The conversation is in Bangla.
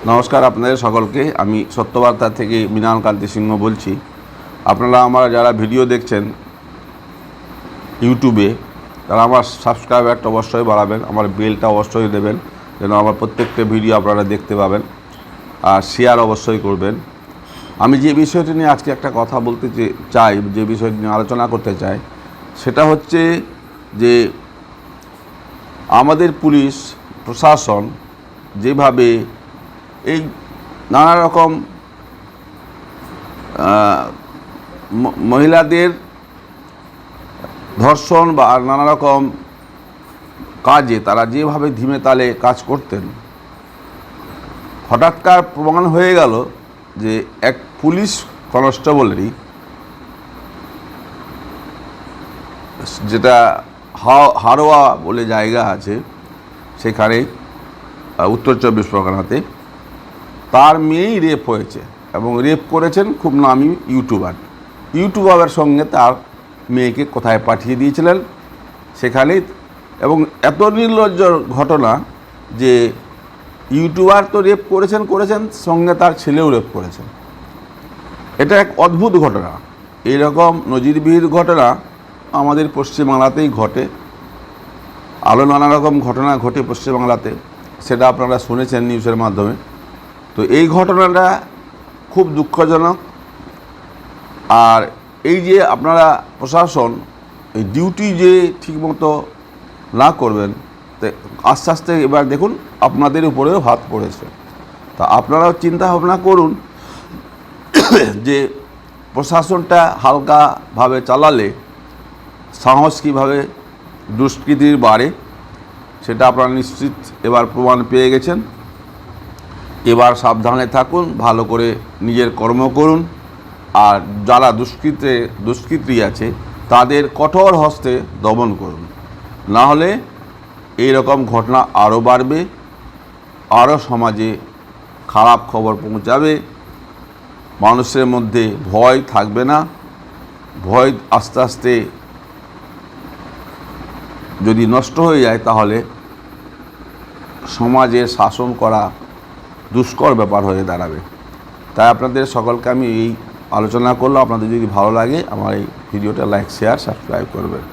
নমস্কার আপনাদের সকলকে। আমি সত্যবার্তা থেকে মৃণাল কান্তি সিংহ বলছি। আপনারা আমার যারা ভিডিও দেখছেন ইউটিউবে, তারা আমার সাবস্ক্রাইবারটা অবশ্যই বাড়াবেন, আমার বেলটা অবশ্যই দেবেন, যেন আমার প্রত্যেকটা ভিডিও আপনারা দেখতে পাবেন, আর শেয়ার অবশ্যই করবেন। আমি যে বিষয়টি নিয়ে আজকে একটা কথা বলতে চাই, যে বিষয়টি নিয়ে আলোচনা করতে চাই, সেটা হচ্ছে যে আমাদের পুলিশ প্রশাসন যেভাবে এই নানা রকম মহিলাদের ধর্ষণ বা নানা রকম কাজে তারা যেভাবে ধিমে তালে কাজ করতেন, হঠাৎকার প্রমাণ হয়ে গেল যে এক পুলিশ কনস্টেবলেরই, যেটা হারোয়া বলে জায়গা আছে সেখানে উত্তর 24 পরগনাতে, তার মেয়েই রেপ হয়েছে এবং রেপ করেছেন খুব নামি ইউটিউবারের সঙ্গে তার মেয়েকে কোথায় পাঠিয়ে দিয়েছিলেন সেখানেই। এবং এত নির্লজ্জ ঘটনা যে ইউটিউবার তো রেপ করেছেন সঙ্গে তার ছেলেও রেপ করেছেন। এটা এক অদ্ভুত ঘটনা। এইরকম নজিরবিহীন ঘটনা আমাদের পশ্চিমবাংলাতেই ঘটে। আরও নানা রকম ঘটনা ঘটে পশ্চিমবাংলাতে, সেটা আপনারা শুনেছেন নিউজের মাধ্যমে। তো এই ঘটনাটা খুব দুঃখজনক। আর এই যে আপনারা প্রশাসন এই ডিউটি যে ঠিকমতো না করবেন, আস্তে আস্তে এবার দেখুন আপনাদের উপরেও হাত পড়েছে। তা আপনারাও চিন্তা ভাবনা করুন যে প্রশাসনটা হালকাভাবে চালালে সাহস কীভাবে দুষ্কৃতির বাড়ে, সেটা আপনারা নিশ্চিত এবার প্রমাণ পেয়ে গেছেন। এবার সাবধানে থাকুন, ভালো করে নিজের কর্ম করুন, আর যারা দুষ্কৃতী আছে তাদের কঠোর হস্তে দমন করুন। না হলে এই রকম ঘটনা আরও বাড়বে, আরও সমাজে খারাপ খবর পৌঁছাবে, মানুষের মধ্যে ভয় থাকবে না। ভয় আস্তে আস্তে যদি নষ্ট হয়ে যায় তাহলে সমাজে শাসন করা দুষ্কর ব্যাপার হয়ে দাঁড়াবে। তাই আপনাদের সকলকে আমি এই আলোচনা করলাম। আপনাদের যদি ভালো লাগে আমার এই ভিডিওটা লাইক, শেয়ার, সাবস্ক্রাইব করবেন।